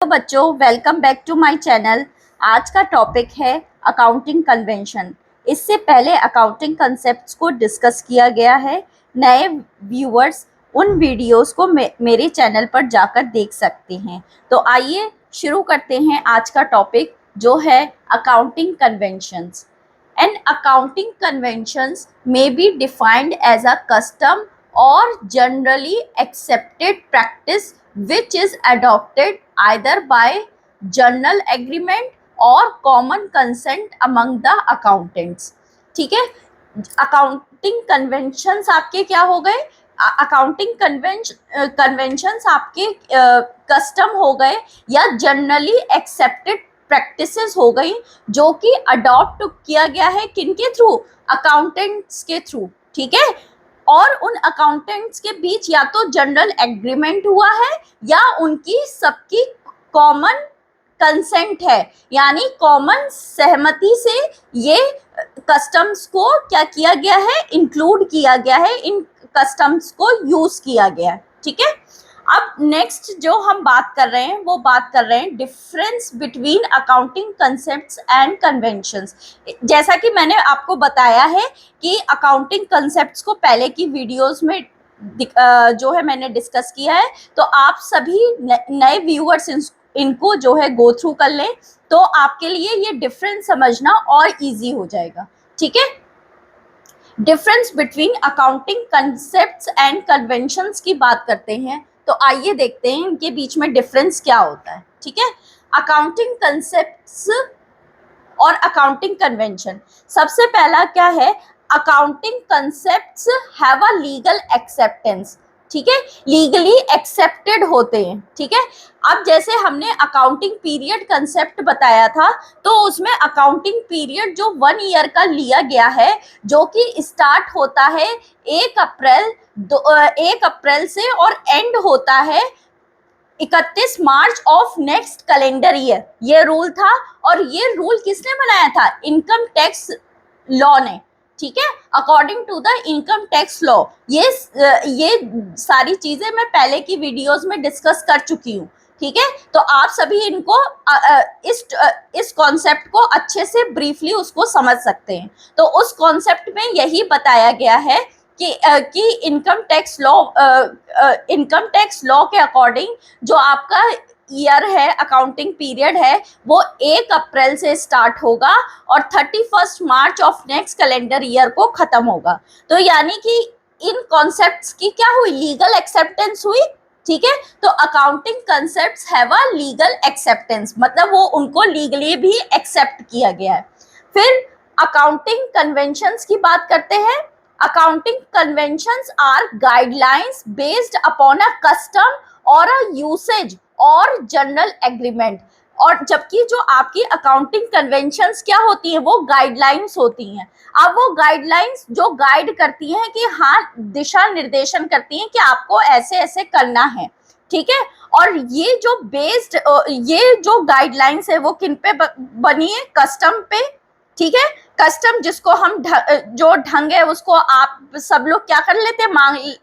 तो बच्चों, welcome back to my channel. आज का टॉपिक है अकाउंटिंग कन्वेंशन। इससे पहले अकाउंटिंग कंसेप्ट्स को डिस्कस किया गया है। नए व्यूअर्स उन वीडियोस को मेरे चैनल पर जाकर देख सकते हैं। तो आइए शुरू करते हैं आज का टॉपिक, जो है accounting conventions. And accounting conventions may be defined as a custom or generally accepted practice which is adopted either by journal agreement or common consent among the accountants। ठीक है, अकाउंटिंग कन्वेंशंस आपके क्या हो गए? Accounting conventions आपके custom हो गए या जनरली एक्सेप्टेड प्रैक्टिसेस हो गई, जो कि अडॉप्ट किया गया है किनके थ्रू? अकाउंटेंट्स के थ्रू। ठीक है, और उन अकाउंटेंट्स के बीच या तो जनरल एग्रीमेंट हुआ है या उनकी सबकी कॉमन कंसेंट है, यानी कॉमन सहमति से ये कस्टम्स को क्या किया गया है? इंक्लूड किया गया है, इन कस्टम्स को यूज किया गया है। ठीक है, अब नेक्स्ट जो हम बात कर रहे हैं वो बात कर रहे हैं difference between accounting concepts and conventions. जैसा कि मैंने आपको बताया है कि अकाउंटिंग कंसेप्ट्स को पहले की वीडियोस में जो है मैंने डिस्कस किया है, तो आप सभी नए व्यूअर्स इनको जो है गो थ्रू कर लें, तो आपके लिए ये डिफरेंस समझना और इजी हो जाएगा। ठीक है, difference between accounting concepts and conventions की बात करते हैं, तो आइए देखते हैं इनके बीच में डिफरेंस क्या होता है। ठीक है, अकाउंटिंग कंसेप्ट्स और अकाउंटिंग कन्वेंशन। सबसे पहला क्या है? Accounting concepts have a legal acceptance. ठीक है, लीगली एक्सेप्टेड होते हैं। ठीक है, अब जैसे हमने अकाउंटिंग पीरियड कंसेप्ट बताया था, तो उसमें अकाउंटिंग पीरियड जो 1 ईयर का लिया गया है, जो कि स्टार्ट होता है 1 अप्रैल से और एंड होता है 31 मार्च ऑफ नेक्स्ट कैलेंडर ईयर। ये रूल था, और ये रूल किसने बनाया था? इनकम टैक्स लॉ ने। ठीक है, according to the income tax law. ये सारी चीजें मैं पहले की वीडियोस में डिस्कस कर चुकी हूँ। ठीक है, तो आप सभी इनको इस कॉन्सेप्ट को अच्छे से ब्रीफली उसको समझ सकते हैं। तो उस कॉन्सेप्ट में यही बताया गया है कि इनकम टैक्स लॉ के अकॉर्डिंग जो आपका ईयर है, अकाउंटिंग पीरियड है, वो 1 अप्रैल से स्टार्ट होगा और 31 मार्च ऑफ नेक्स्ट कैलेंडर ईयर को खत्म होगा। तो यानी कि इन कॉन्सेप्ट्स की क्या हुई? लीगल एक्सेप्टेंस हुई। ठीक है, तो accounting concepts have a legal acceptance, मतलब वो उनको लीगली भी एक्सेप्ट किया गया है। फिर अकाउंटिंग कन्वेंशंस की बात करते हैं। Accounting conventions are guidelines based upon a custom or a usage or general agreement. और जबकि जो आपकी अकाउंटिंग कन्वेंशंस क्या होती हैं? वो गाइडलाइंस होती हैं। अब वो गाइडलाइंस जो गाइड करती हैं कि हाँ, दिशा निर्देशन करती हैं कि आपको ऐसे ऐसे करना है। ठीक है, और ये जो गाइडलाइंस है वो किन पे बनी है? कस्टम पे। ठीक है, कस्टम जिसको हम जो ढंग है उसको आप सब लोग क्या कर लेते हैं?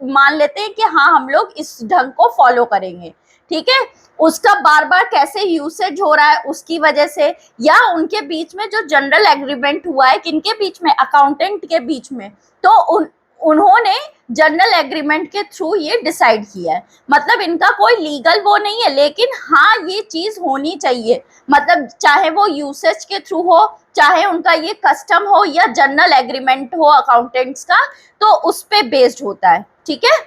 मान लेते हैं कि हाँ, हम लोग इस ढंग को फॉलो करेंगे। ठीक है, उसका बार बार कैसे यूसेज हो रहा है उसकी वजह से, या उनके बीच में जो जनरल एग्रीमेंट हुआ है, किनके बीच में? अकाउंटेंट के बीच में। तो उन्होंने जनरल एग्रीमेंट के थ्रू ये डिसाइड किया है। मतलब इनका कोई लीगल वो नहीं है, लेकिन हाँ, ये चीज होनी चाहिए। मतलब चाहे वो यूसेज के थ्रू हो, चाहे उनका ये कस्टम हो या जनरल एग्रीमेंट हो अकाउंटेंट्स का, तो उस पे बेस्ड होता है। ठीक है,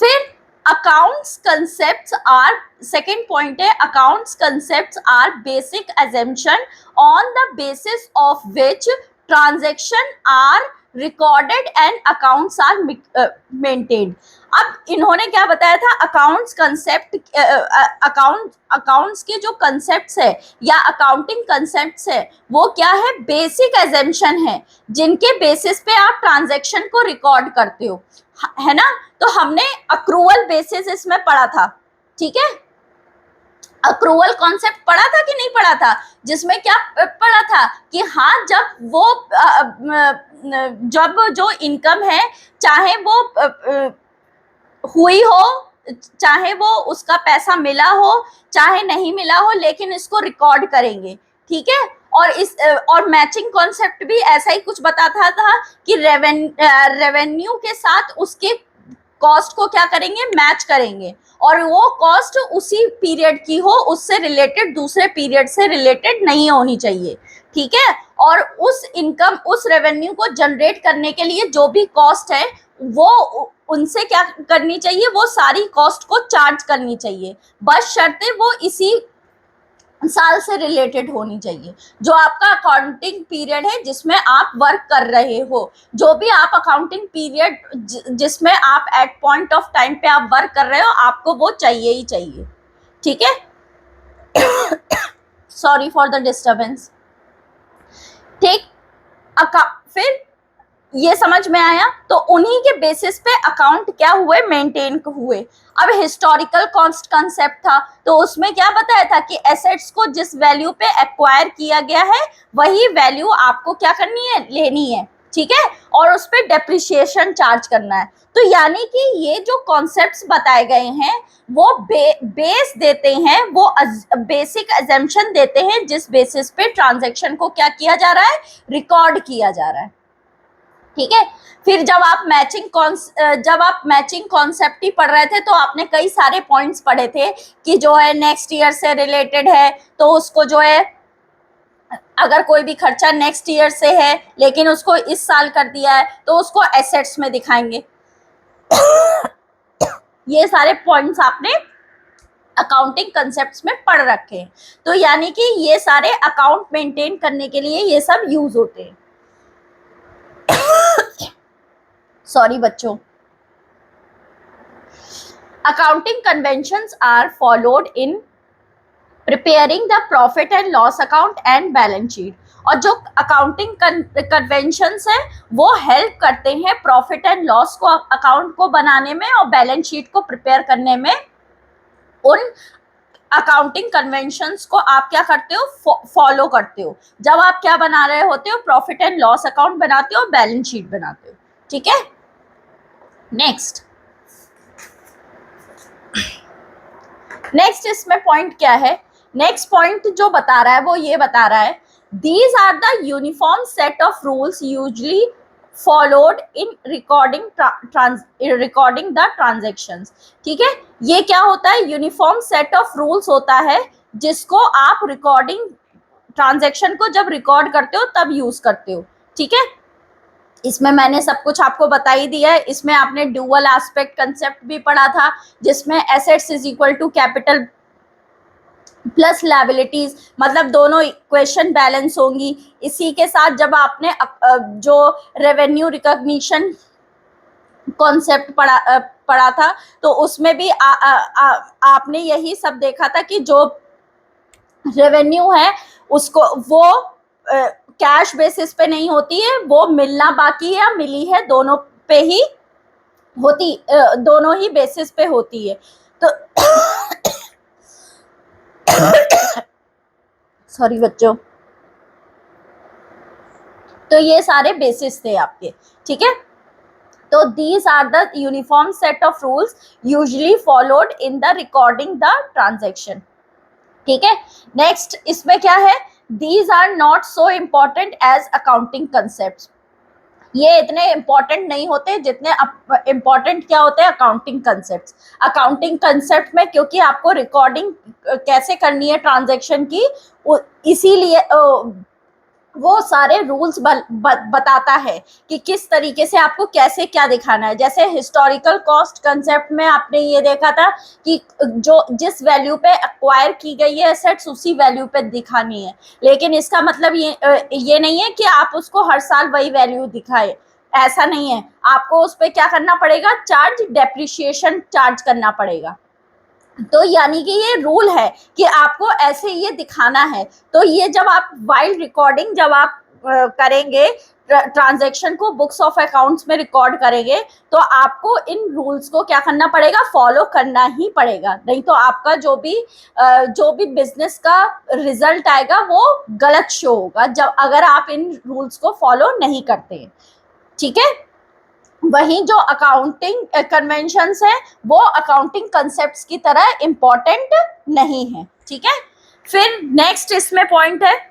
फिर accounts concepts are, second point है, accounts concepts are basic assumption on the basis of which transaction are recorded and accounts are maintained. अब इन्होंने क्या बताया था? अकाउंट्स कंसेप्ट, अकाउंट्स के जो कंसेप्ट्स है या अकाउंटिंग कंसेप्ट्स है, वो क्या है? बेसिक एजम्पशन है, जिनके बेसिस पे आप ट्रांजेक्शन को रिकॉर्ड करते हो, है ना? तो हमने अक्रूवल बेसिस इसमें पढ़ा था। ठीक है, अक्रूवल कॉन्सेप्ट पढ़ा था कि नहीं पढ़ा था? जिसमें क्या पढ़ा था कि हाँ, जब जो इनकम है, चाहे वो हुई हो चाहे वो उसका पैसा मिला हो चाहे नहीं मिला हो, लेकिन इसको रिकॉर्ड करेंगे, ठीक है। और मैचिंग कॉन्सेप्ट भी ऐसा ही कुछ बताता था कि रेवेन्यू के साथ उसके कॉस्ट को क्या करेंगे, मैच करेंगे, और वो कॉस्ट उसी पीरियड की हो, उससे रिलेटेड दूसरे पीरियड से रिलेटेड नहीं होनी चाहिए, ठीक है। और उस इनकम, उस रेवेन्यू को जनरेट करने के लिए जो भी कॉस्ट है वो उनसे क्या करनी चाहिए, वो सारी कॉस्ट को चार्ज करनी चाहिए, बस शर्तें वो इसी साल से रिलेटेड होनी चाहिए। जो आपका अकाउंटिंग पीरियड है जिसमें आप वर्क कर रहे हो, जो भी आप अकाउंटिंग पीरियड जिसमें आप एट पॉइंट ऑफ टाइम पे आप वर्क कर रहे हो, आपको वो चाहिए ही चाहिए, ठीक है। सॉरी फॉर द डिस्टर्बेंस, ठीक। फिर ये समझ में आया, तो उन्हीं के बेसिस पे अकाउंट क्या हुए, मेंटेन हुए। अब हिस्टोरिकल कॉस्ट कंसेप्ट था, तो उसमें क्या बताया था कि एसेट्स को जिस वैल्यू पे एक्वायर किया गया है वही वैल्यू आपको क्या करनी है, लेनी है, ठीक है, और उस पर डेप्रिसिएशन चार्ज करना है। तो यानी कि ये जो कॉन्सेप्ट्स बताए गए हैं वो बेस देते हैं, वो बेसिक अजम्पशन देते हैं जिस बेसिस पे ट्रांजैक्शन को क्या किया जा रहा है, रिकॉर्ड किया जा रहा है, ठीक है। फिर जब आप मैचिंग कॉन्सेप्ट ही पढ़ रहे थे तो आपने कई सारे पॉइंट्स पढ़े थे कि जो है नेक्स्ट ईयर से रिलेटेड है, तो उसको जो है अगर कोई भी खर्चा नेक्स्ट ईयर से है लेकिन उसको इस साल कर दिया है तो उसको एसेट्स में दिखाएंगे। ये सारे पॉइंट्स आपने अकाउंटिंग कंसेप्ट्स में पढ़ रखे हैं, तो यानी कि ये सारे अकाउंट मेंटेन करने के लिए ये सब यूज होते हैं। सॉरी बच्चों। Accounting conventions are followed in preparing the profit and loss account and balance sheet, और जो अकाउंटिंग कन्वेंशंस है वो हेल्प करते हैं प्रॉफिट एंड लॉस को अकाउंट को बनाने में और बैलेंस शीट को प्रिपेयर करने में। उन अकाउंटिंग कन्वेंशंस को आप क्या करते हो, फॉलो करते हो जब आप क्या बना रहे होते हो, प्रॉफिट एंड लॉस अकाउंट बनाते हो, बैलेंस शीट बनाते हो, ठीक है। नेक्स्ट इसमें पॉइंट क्या है, नेक्स्ट पॉइंट जो बता रहा है वो ये बता रहा है, these are the uniform set of rules usually followed in recording the transactions, ठीक है। ये क्या होता है, यूनिफॉर्म सेट ऑफ रूल्स होता है जिसको आप रिकॉर्डिंग ट्रांजेक्शन को जब रिकॉर्ड करते हो तब यूज करते हो, ठीक है। इसमें मैंने सब कुछ आपको बता ही दिया है। इसमें आपने ड्यूअल एस्पेक्ट कंसेप्ट भी पढ़ा था जिसमें assets is equal to capital plus liabilities, मतलब दोनों इक्वेशन बैलेंस होंगी। इसी के साथ जब आपने जो रेवेन्यू रिकॉग्निशन कॉन्सेप्ट पढ़ा था तो उसमें भी आपने यही सब देखा था कि जो रेवेन्यू है उसको वो कैश बेसिस पे नहीं होती है, वो मिलना बाकी है या मिली है, दोनों पे ही होती, दोनों ही बेसिस पे होती है। तो सॉरी बच्चों, तो ये सारे बेसिस थे आपके, ठीक है। तो these are the uniform set of rules usually followed in the recording the transaction, ठीक है। नेक्स्ट इसमें क्या है, these are not so important as accounting concept, ये इतने इंपॉर्टेंट नहीं होते जितने इंपॉर्टेंट क्या होते हैं, अकाउंटिंग कंसेप्ट। अकाउंटिंग कंसेप्ट में क्योंकि आपको रिकॉर्डिंग कैसे करनी है ट्रांजैक्शन की, इसीलिए वो सारे रूल्स बताता है कि किस तरीके से आपको कैसे क्या दिखाना है। जैसे हिस्टोरिकल कॉस्ट कंसेप्ट में आपने ये देखा था कि जो जिस वैल्यू पे एक्वायर की गई है एसेट्स उसी वैल्यू पे दिखानी है, लेकिन इसका मतलब ये नहीं है कि आप उसको हर साल वही वैल्यू दिखाए, ऐसा नहीं है। आपको उस पर क्या करना पड़ेगा, चार्ज डेप्रिसिएशन चार्ज करना पड़ेगा। तो यानी कि ये रूल है कि आपको ऐसे ये दिखाना है। तो ये जब आप वाइल रिकॉर्डिंग जब आप करेंगे ट्रांजैक्शन को बुक्स ऑफ अकाउंट्स में रिकॉर्ड करेंगे तो आपको इन रूल्स को क्या करना पड़ेगा, फॉलो करना ही पड़ेगा, नहीं तो आपका जो भी बिजनेस का रिजल्ट आएगा वो गलत शो होगा जब अगर आप इन रूल्स को फॉलो नहीं करते हैं, ठीक है। वहीं जो अकाउंटिंग कन्वेंशंस है वो अकाउंटिंग कंसेप्ट्स की तरह इंपॉर्टेंट नहीं है, ठीक है। फिर नेक्स्ट इसमें पॉइंट है,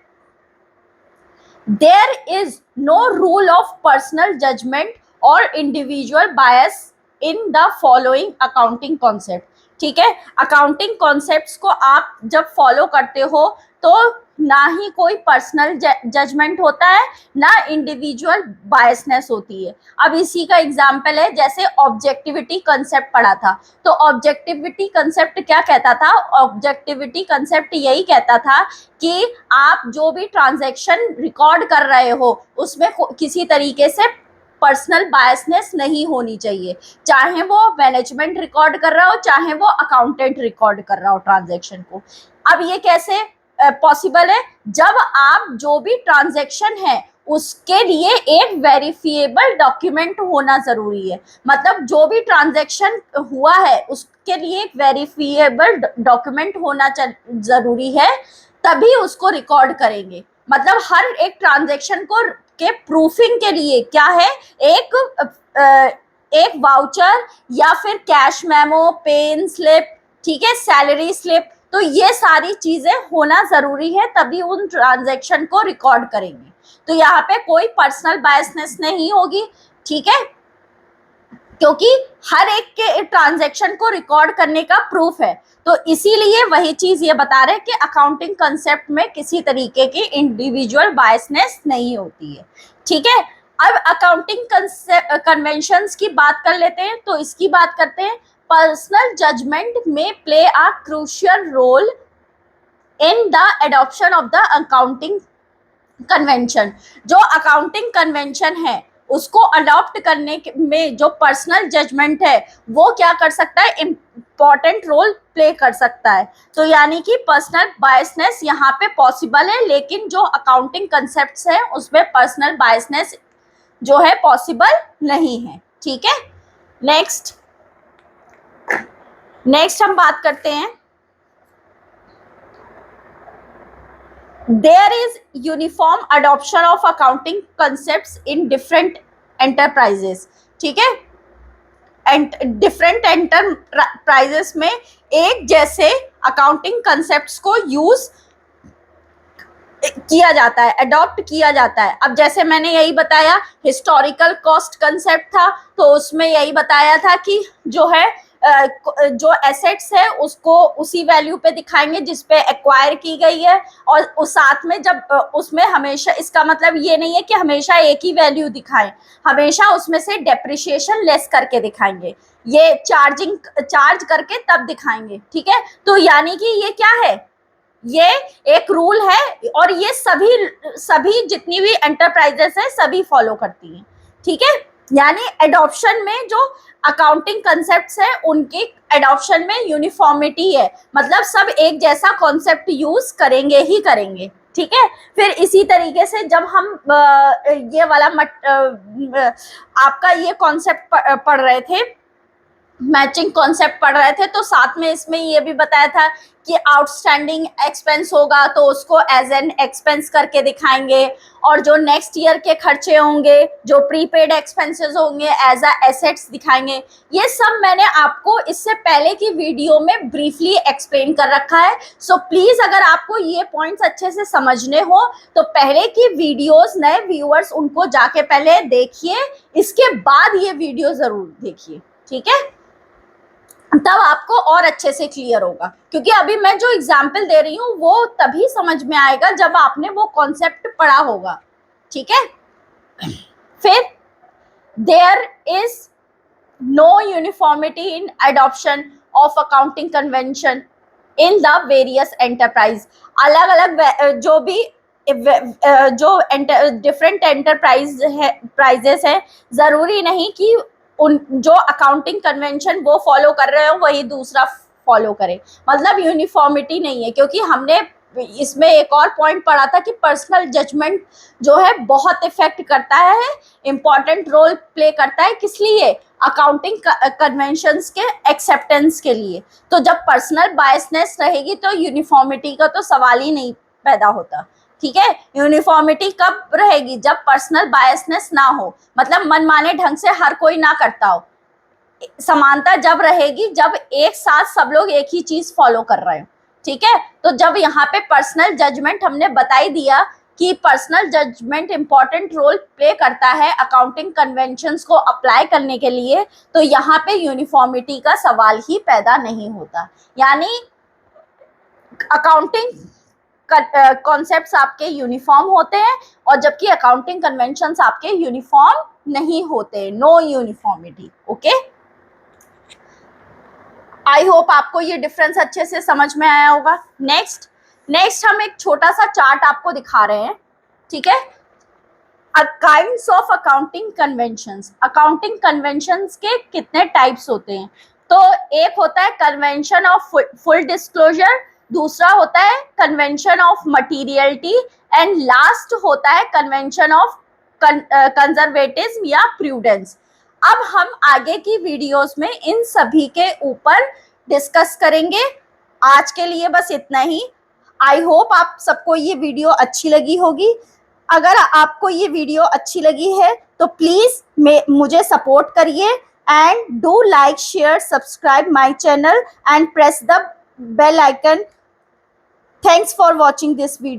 there is no rule of personal judgement और individual bias in the following accounting concept, ठीक है। अकाउंटिंग कॉन्सेप्ट्स को आप जब फॉलो करते हो तो ना ही कोई पर्सनल जजमेंट होता है, ना इंडिविजुअल बायसनेस होती है। अब इसी का एग्जाम्पल है, जैसे ऑब्जेक्टिविटी कंसेप्ट पढ़ा था, तो ऑब्जेक्टिविटी कंसेप्ट क्या कहता था? ऑब्जेक्टिविटी कंसेप्ट यही कहता था कि आप जो भी ट्रांजैक्शन रिकॉर्ड कर रहे हो उसमें किसी तरीके से पर्सनल बायसनेस नहीं होनी चाहिए, चाहे वो मैनेजमेंट रिकॉर्ड कर रहा हो चाहे वो अकाउंटेंट रिकॉर्ड कर रहा हो ट्रांजैक्शन को। अब ये कैसे पॉसिबल है? जब आप जो भी ट्रांजैक्शन है उसके लिए एक वेरिफिएबल डॉक्यूमेंट होना जरूरी है, मतलब जो भी ट्रांजैक्शन हुआ है उसके लिए एक वेरिफिएबल डॉक्यूमेंट होना जरूरी है, तभी उसको रिकॉर्ड करेंगे। मतलब हर एक ट्रांजैक्शन को के प्रूफिंग के लिए क्या है, एक वाउचर या फिर कैश मेमो, पेन स्लिप, ठीक है, सैलरी स्लिप, तो ये सारी चीजें होना जरूरी है, तभी उन ट्रांजैक्शन को रिकॉर्ड करेंगे। तो यहाँ पे कोई पर्सनल बायसनेस नहीं होगी, ठीक है, क्योंकि हर एक के ट्रांजैक्शन को रिकॉर्ड करने का प्रूफ है। तो इसीलिए वही चीज ये बता रहे हैं कि अकाउंटिंग कंसेप्ट में किसी तरीके की इंडिविजुअल बायसनेस नहीं होती है, ठीक है। अब अकाउंटिंग कन्वेंशंस की बात कर लेते हैं, तो इसकी बात करते हैं। Personal judgement may play a crucial role in the adoption of the accounting convention. जो अकाउंटिंग कन्वेंशन है उसको अडॉप्ट करने में जो पर्सनल जजमेंट है वो क्या कर सकता है, इंपॉर्टेंट रोल प्ले कर सकता है। तो यानी कि पर्सनल बायसनेस यहाँ पे पॉसिबल है, लेकिन जो अकाउंटिंग कंसेप्ट्स है उसमें पर्सनल बायसनेस जो है पॉसिबल नहीं है, ठीक है। नेक्स्ट हम बात करते हैं, there is uniform adoption of accounting concepts in different enterprises, ठीक है। डिफरेंट एंटरप्राइजेस में एक जैसे अकाउंटिंग कंसेप्ट्स को यूज किया जाता है, अडॉप्ट किया जाता है। अब जैसे मैंने यही बताया, हिस्टोरिकल कॉस्ट कंसेप्ट था, तो उसमें यही बताया था कि जो है जो एसेट्स है उसको उसी वैल्यू पे दिखाएंगे जिस पे एक्वायर की गई है, और उस साथ में जब उसमें हमेशा, इसका मतलब ये नहीं है कि हमेशा एक ही वैल्यू दिखाएं, हमेशा उसमें से डेप्रिसिएशन लेस करके दिखाएंगे, ये चार्ज करके तब दिखाएंगे, ठीक है। तो यानी कि ये क्या है, ये एक रूल है और ये सभी जितनी भी एंटरप्राइजेस है सभी फॉलो करती हैं, ठीक है। यानी एडॉप्शन में जो अकाउंटिंग कंसेप्ट्स है उनके एडॉप्शन में यूनिफॉर्मिटी है, मतलब सब एक जैसा कॉन्सेप्ट यूज करेंगे ही करेंगे, ठीक है। फिर इसी तरीके से जब हम ये वाला आपका ये कॉन्सेप्ट पढ़ रहे थे, मैचिंग कॉन्सेप्ट पढ़ रहे थे, तो साथ में इसमें ये भी बताया था कि आउटस्टैंडिंग एक्सपेंस होगा तो उसको एज एन एक्सपेंस करके दिखाएंगे, और जो नेक्स्ट ईयर के खर्चे होंगे, जो प्रीपेड एक्सपेंसेस होंगे, एज अ एसेट्स दिखाएंगे। ये सब मैंने आपको इससे पहले की वीडियो में ब्रीफली एक्सप्लेन कर रखा है। सो प्लीज अगर आपको ये पॉइंट्स अच्छे से समझने हो तो पहले की वीडियोस, नए व्यूअर्स उनको जाके पहले देखिए, इसके बाद ये वीडियो जरूर देखिए, ठीक है, तब आपको और अच्छे से क्लियर होगा। क्योंकि अभी मैं जो एग्जाम्पल दे रही हूँ वो तभी समझ में आएगा जब आपने वो कॉन्सेप्ट पढ़ा होगा, ठीक है। फिर there is no uniformity in adoption of accounting convention in the various enterprise. अलग अलग जो भी जो डिफरेंट प्राइजेस है, जरूरी नहीं कि उन जो अकाउंटिंग कन्वेंशन वो फॉलो कर रहे हो वही दूसरा फॉलो करे, मतलब यूनिफॉर्मिटी नहीं है। क्योंकि हमने इसमें एक और पॉइंट पढ़ा था कि पर्सनल जजमेंट जो है बहुत इफेक्ट करता है, इंपॉर्टेंट रोल प्ले करता है, किस लिए, अकाउंटिंग कन्वेंशंस के एक्सेप्टेंस के लिए। तो जब पर्सनल बायसनेस रहेगी तो यूनिफॉर्मिटी का तो सवाल ही नहीं पैदा होता, ठीक है। यूनिफॉर्मिटी कब रहेगी? जब पर्सनल बायसनेस ना हो, मतलब मनमाने ढंग से हर कोई ना करता हो। समानता जब रहेगी जब एक साथ सब लोग एक ही चीज फॉलो कर रहे हो, ठीक है। तो जब यहाँ पे पर्सनल जजमेंट हमने बता ही दिया कि personal judgement important role play करता है अकाउंटिंग कन्वेंशंस को अप्लाई करने के लिए, तो यहाँ पे यूनिफॉर्मिटी का सवाल ही पैदा नहीं होता। यानी अकाउंटिंग कॉन्सेप्ट्स आपके यूनिफॉर्म होते हैं और जबकि अकाउंटिंग कन्वेंशंस आपके यूनिफॉर्म नहीं होते, no uniformity. Okay, I hope आपको ये डिफरेंस अच्छे से समझ में आया होगा। नेक्स्ट हम एक छोटा सा चार्ट आपको दिखा रहे हैं, ठीक है। Kinds of accounting conventions. Accounting conventions के कितने टाइप्स होते हैं? तो एक होता है कन्वेंशन ऑफ फुल डिस्क्लोजर, दूसरा होता है convention of materiality and last होता है कन्वेंशन ऑफ कंजर्वेटिज्म या प्रूडेंस। अब हम आगे की वीडियोस में इन सभी के ऊपर डिस्कस करेंगे। आज के लिए बस इतना ही। आई होप आप सबको ये वीडियो अच्छी लगी होगी। अगर आपको ये वीडियो अच्छी लगी है तो प्लीज मुझे सपोर्ट करिए and do like, share, subscribe my channel and press the bell icon. Thanks for watching this video.